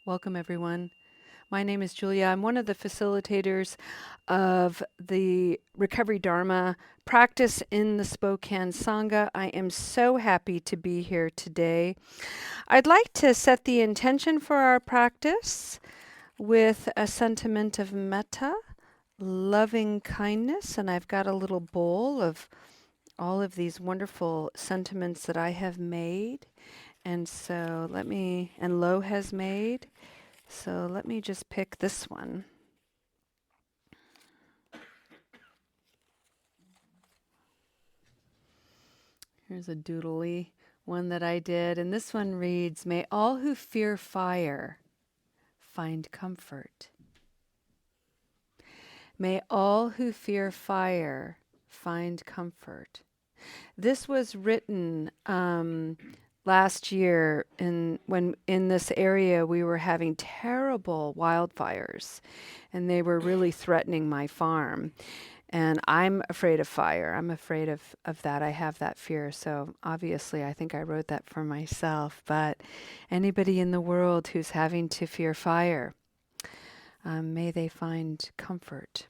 Welcome, everyone. My name is Julia. I'm one of the facilitators of the Recovery Dharma practice in the Spokane Sangha. I am so happy to be here today. I'd like to set the intention for our practice with a sentiment of metta, loving kindness, and I've got a little bowl of all of these wonderful sentiments that I have made. And Lo has made. So let me just pick this one. Here's a doodly one that I did. And this one reads, "May all who fear fire find comfort. May all who fear fire find comfort." This was written last year when in this area we were having terrible wildfires, and they were really threatening my farm. And I'm afraid of fire. I'm afraid of that. I have that fear. So obviously, I think I wrote that for myself. But anybody in the world who's having to fear fire, may they find comfort.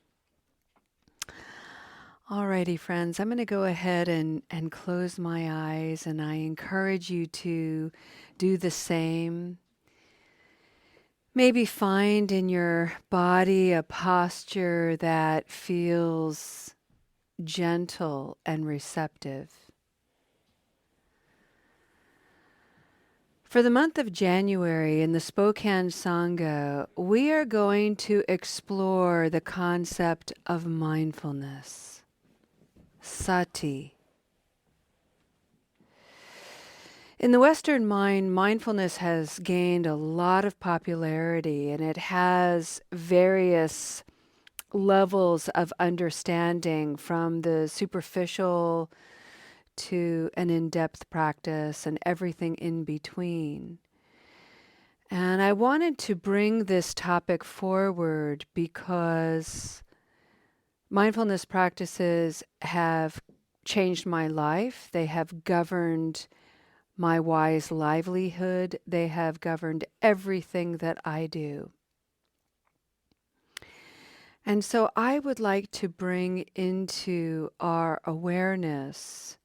Alrighty, friends, I'm going to go ahead and close my eyes, and I encourage you to do the same. Maybe find in your body a posture that feels gentle and receptive. For the month of January in the Spokane Sangha, we are going to explore the concept of mindfulness, sati. In the Western mind, mindfulness has gained a lot of popularity, and it has various levels of understanding, from the superficial to an in-depth practice and everything in between. And I wanted to bring this topic forward because mindfulness practices have changed my life. They have governed my wise livelihood. They have governed everything that I do. And so I would like to bring into our awareness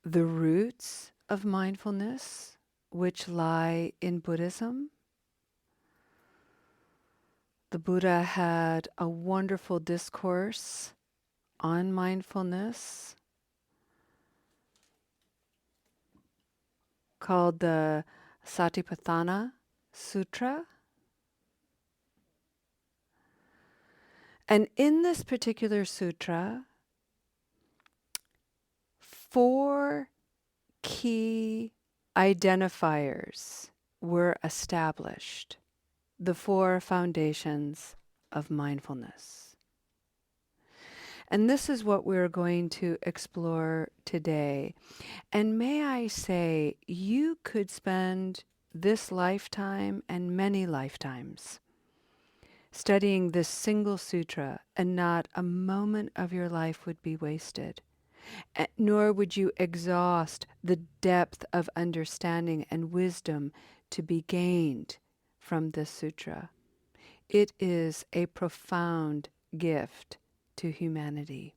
the roots of mindfulness, which lie in Buddhism. The Buddha had a wonderful discourse on mindfulness called the Satipatthana Sutra. And in this particular sutra, 4 key identifiers were established, the 4 foundations of mindfulness. And this is what we're going to explore today. And may I say, you could spend this lifetime and many lifetimes studying this single sutra, and not a moment of your life would be wasted. Nor would you exhaust the depth of understanding and wisdom to be gained from this sutra. It is a profound gift to humanity.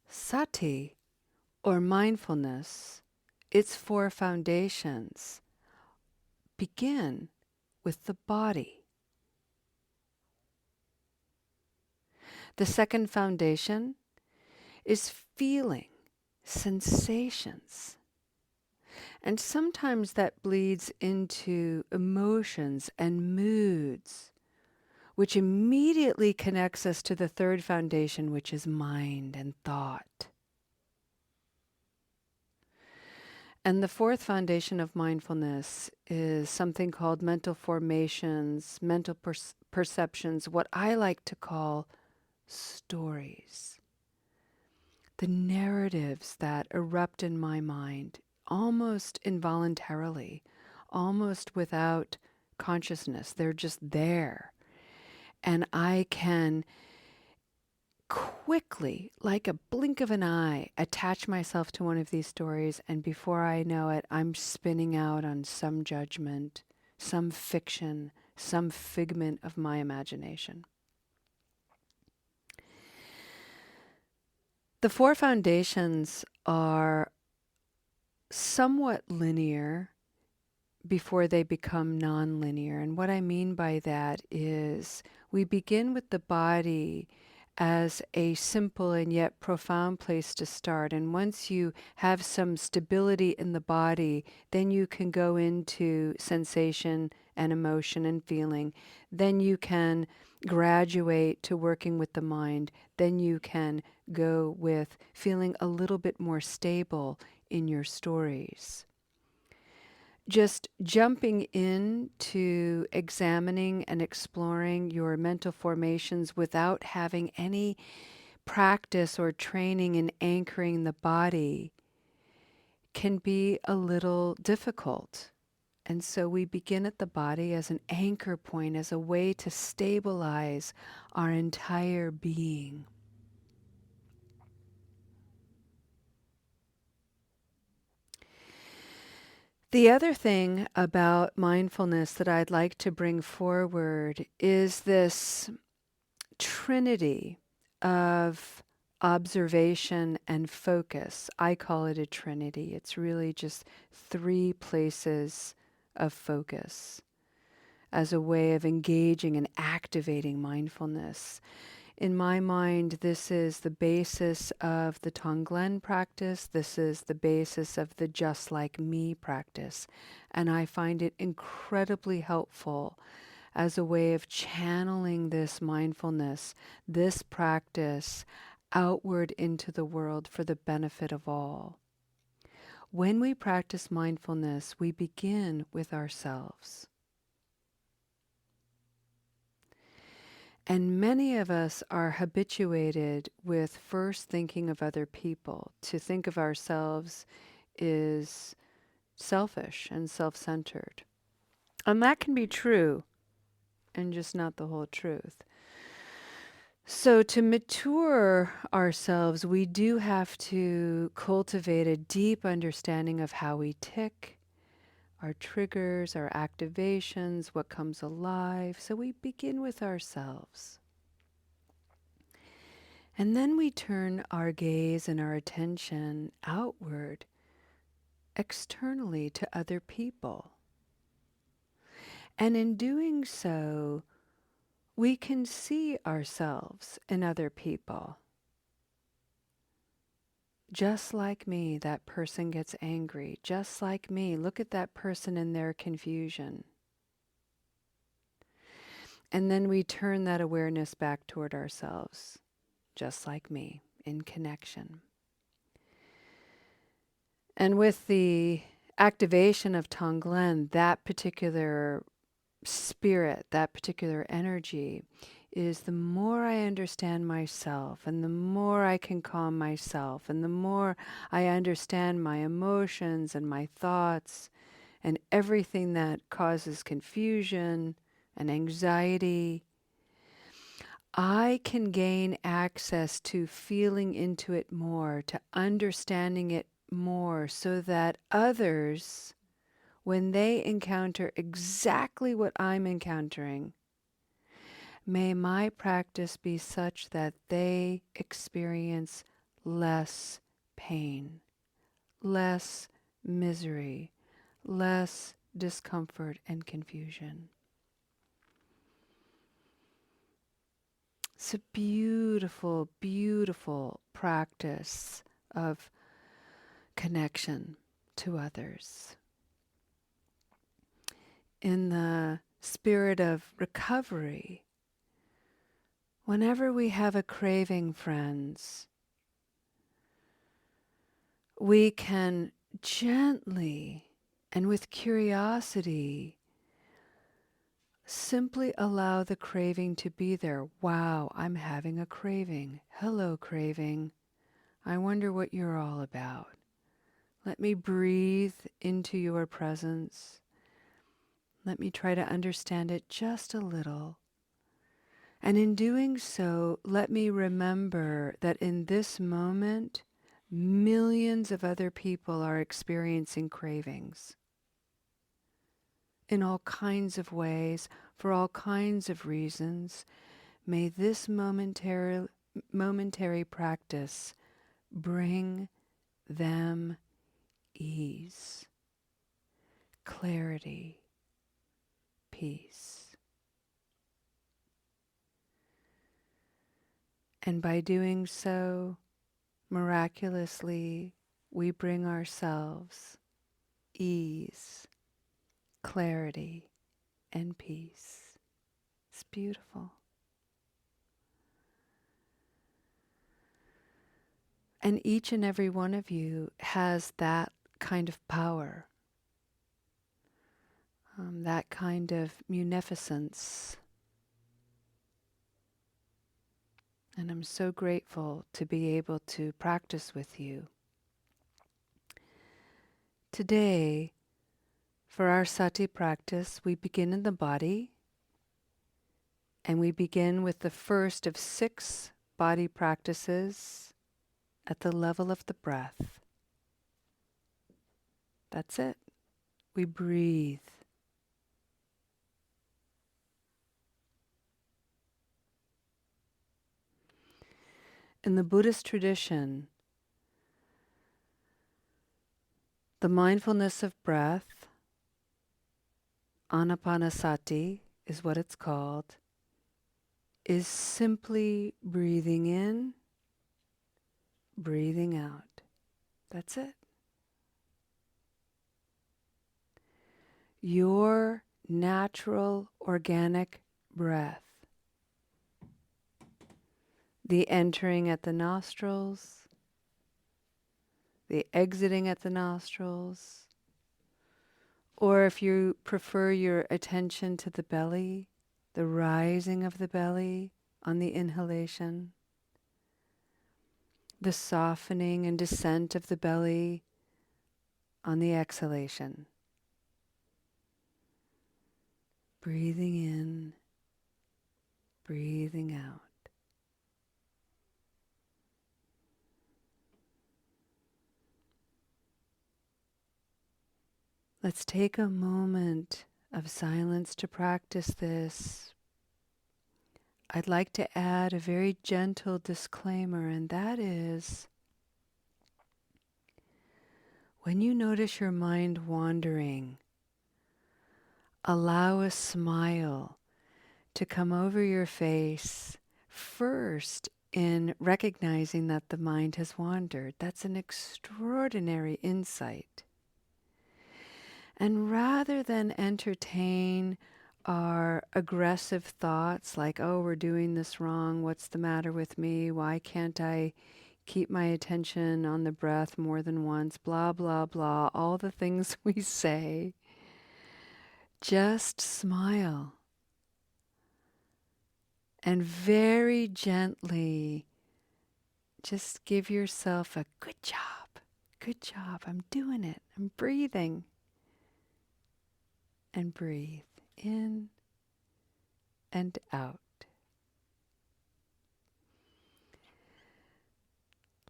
Sati, or mindfulness, its 4 foundations begin with the body. The second foundation is feeling, sensations. And sometimes that bleeds into emotions and moods, which immediately connects us to the third foundation, which is mind and thought. And the fourth foundation of mindfulness is something called mental formations, mental perceptions, what I like to call stories. The narratives that erupt in my mind almost involuntarily, almost without consciousness. They're just there. And I can quickly, like a blink of an eye, attach myself to one of these stories, and before I know it, I'm spinning out on some judgment, some fiction, some figment of my imagination. The four foundations are somewhat linear before they become nonlinear. And what I mean by that is we begin with the body as a simple and yet profound place to start. And once you have some stability in the body, then you can go into sensation and emotion and feeling. Then you can graduate to working with the mind. Then you can go with feeling a little bit more stable in your stories. Just jumping into examining and exploring your mental formations without having any practice or training in anchoring the body can be a little difficult. And so we begin at the body as an anchor point, as a way to stabilize our entire being. The other thing about mindfulness that I'd like to bring forward is this trinity of observation and focus. I call it a trinity. It's really just three places of focus as a way of engaging and activating mindfulness. In my mind, this is the basis of the Tonglen practice. This is the basis of the Just Like Me practice. And I find it incredibly helpful as a way of channeling this mindfulness, this practice, outward into the world for the benefit of all. When we practice mindfulness, we begin with ourselves. And many of us are habituated with first thinking of other people. To think of ourselves is selfish and self-centered. And that can be true, and just not the whole truth. So to mature ourselves, we do have to cultivate a deep understanding of how we tick, our triggers, our activations, what comes alive. So we begin with ourselves. And then we turn our gaze and our attention outward, externally to other people. And in doing so, we can see ourselves in other people. Just like me, that person gets angry. Just like me, look at that person in their confusion. And then we turn that awareness back toward ourselves, just like me, in connection. And with the activation of Tonglen, that particular spirit, that particular energy, is the more I understand myself and the more I can calm myself and the more I understand my emotions and my thoughts and everything that causes confusion and anxiety, I can gain access to feeling into it more, to understanding it more, so that others, when they encounter exactly what I'm encountering, may my practice be such that they experience less pain, less misery, less discomfort and confusion. It's a beautiful, beautiful practice of connection to others. In the spirit of recovery, whenever we have a craving, friends, we can gently and with curiosity simply allow the craving to be there. Wow, I'm having a craving. Hello, craving. I wonder what you're all about. Let me breathe into your presence. Let me try to understand it just a little. And in doing so, let me remember that in this moment, millions of other people are experiencing cravings in all kinds of ways, for all kinds of reasons. May this momentary practice bring them ease, clarity, peace. And by doing so, miraculously, we bring ourselves ease, clarity, and peace. It's beautiful. And each and every one of you has that kind of power, that kind of munificence. And I'm so grateful to be able to practice with you. Today, for our sati practice, we begin in the body, and we begin with the first of 6 body practices at the level of the breath. That's it. We breathe. In the Buddhist tradition, the mindfulness of breath, anapanasati is what it's called, is simply breathing in, breathing out. That's it. Your natural organic breath, the entering at the nostrils, the exiting at the nostrils, or if you prefer your attention to the belly, the rising of the belly on the inhalation, the softening and descent of the belly on the exhalation. Breathing in, breathing out. Let's take a moment of silence to practice this. I'd like to add a very gentle disclaimer, and that is, when you notice your mind wandering, allow a smile to come over your face, first in recognizing that the mind has wandered. That's an extraordinary insight. And rather than entertain our aggressive thoughts like, oh, we're doing this wrong, what's the matter with me, why can't I keep my attention on the breath more than once, blah, blah, blah, all the things we say, just smile. And very gently, just give yourself a good job, I'm doing it, I'm breathing. And breathe in and out.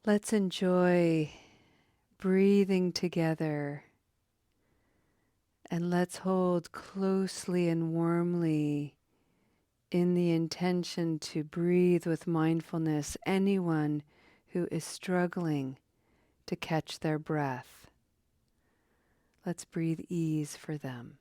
Let's enjoy breathing together, and let's hold closely and warmly in the intention to breathe with mindfulness anyone who is struggling to catch their breath. Let's breathe ease for them.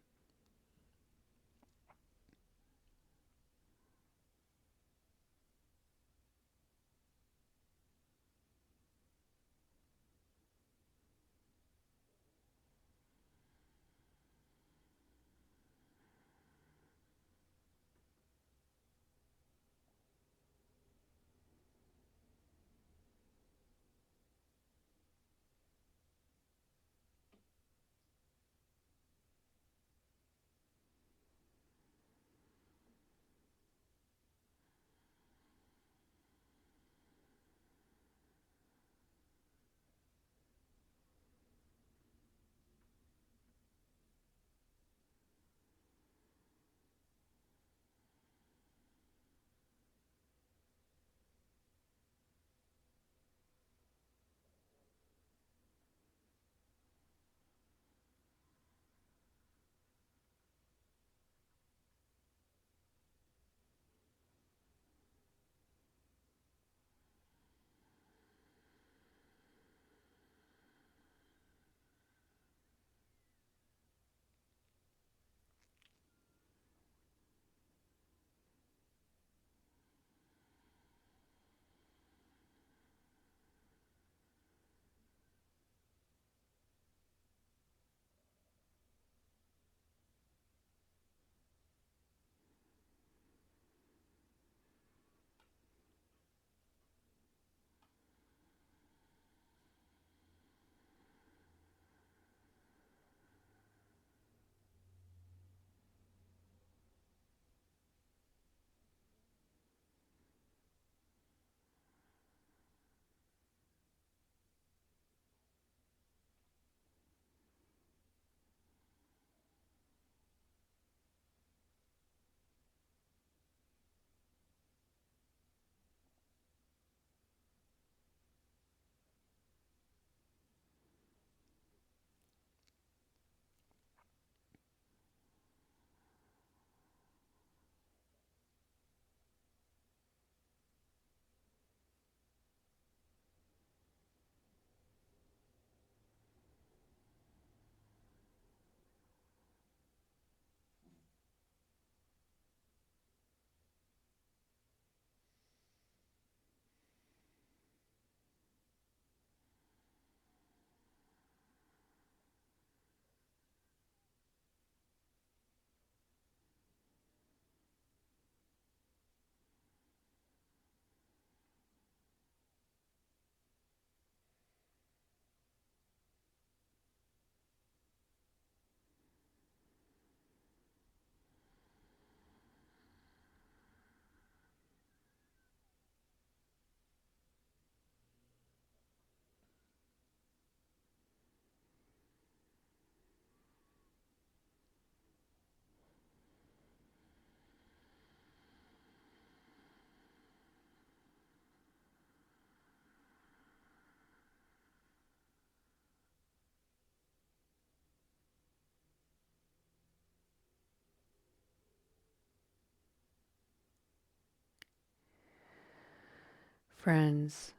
Friends,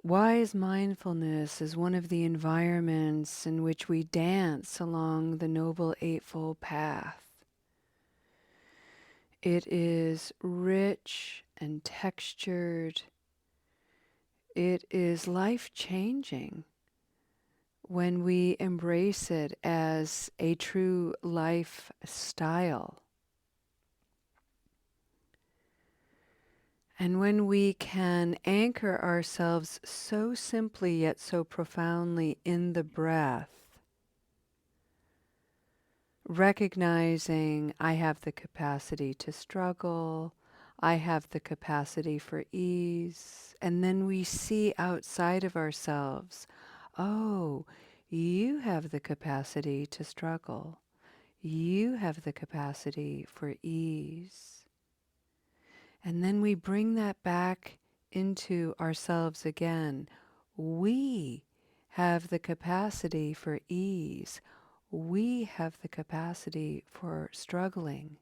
wise mindfulness is one of the environments in which we dance along the Noble Eightfold Path. It is rich and textured. It is life-changing when we embrace it as a true lifestyle. And when we can anchor ourselves so simply yet so profoundly in the breath, recognizing I have the capacity to struggle, I have the capacity for ease, and then we see outside of ourselves, oh, you have the capacity to struggle, you have the capacity for ease. And then we bring that back into ourselves again. We have the capacity for ease. We have the capacity for struggling.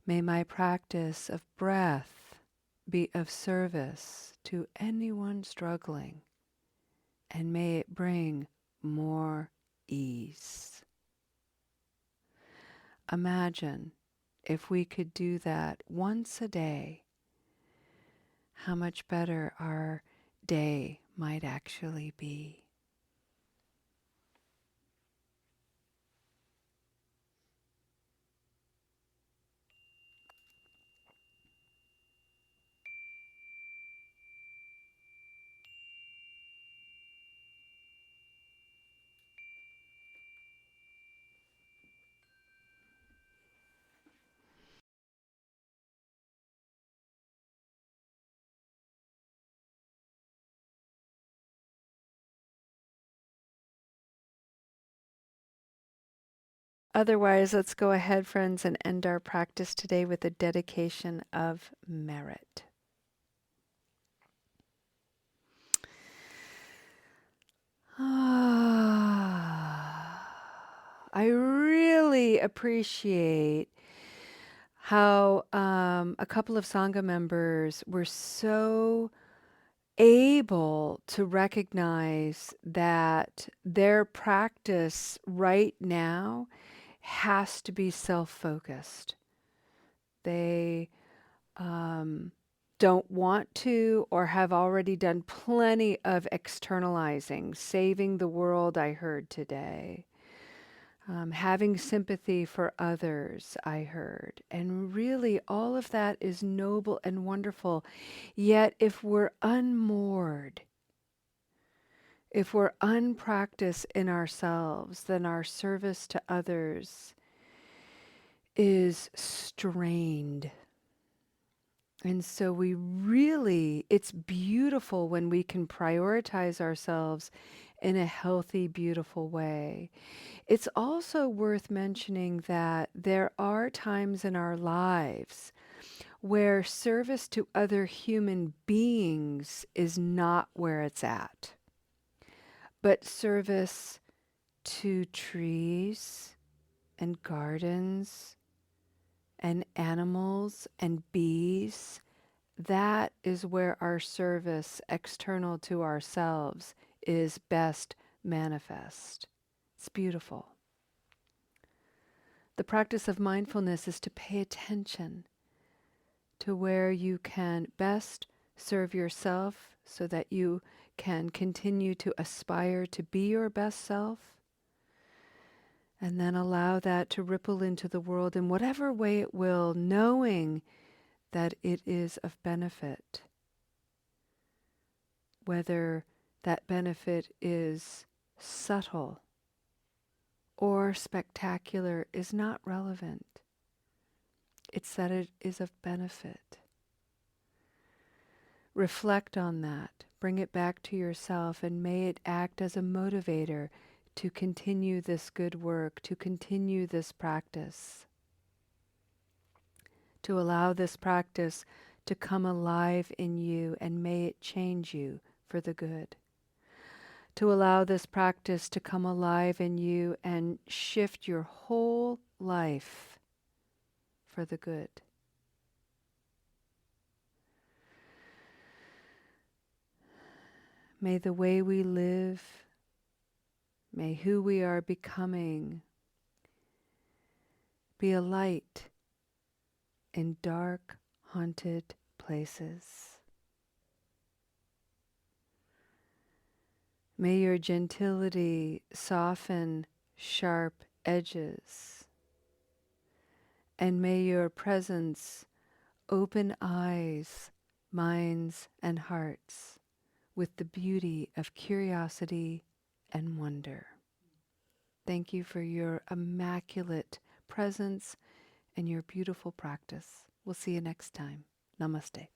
May my practice of breath be of service to anyone struggling, and may it bring more ease. Imagine if we could do that once a day, how much better our day might actually be. Otherwise, let's go ahead, friends, and end our practice today with a dedication of merit. I really appreciate how a couple of Sangha members were so able to recognize that their practice right now has to be self-focused. They don't want to or have already done plenty of externalizing, saving the world, I heard today. Having sympathy for others, I heard. And really, all of that is noble and wonderful. Yet, if we're unmoored, if we're unpracticed in ourselves, then our service to others is strained. And so it's beautiful when we can prioritize ourselves in a healthy, beautiful way. It's also worth mentioning that there are times in our lives where service to other human beings is not where it's at, but service to trees and gardens and animals and bees, that is where our service external to ourselves is best manifest. It's beautiful. The practice of mindfulness is to pay attention to where you can best serve yourself so that you can continue to aspire to be your best self, and then allow that to ripple into the world in whatever way it will, knowing that it is of benefit. Whether that benefit is subtle or spectacular is not relevant. It's that it is of benefit. Reflect on that. Bring it back to yourself, and may it act as a motivator to continue this good work, to continue this practice, to allow this practice to come alive in you, and may it change you for the good. To allow this practice to come alive in you and shift your whole life for the good. May the way we live, may who we are becoming be a light in dark, haunted places. May your gentility soften sharp edges, and may your presence open eyes, minds, and hearts with the beauty of curiosity and wonder. Thank you for your immaculate presence and your beautiful practice. We'll see you next time. Namaste.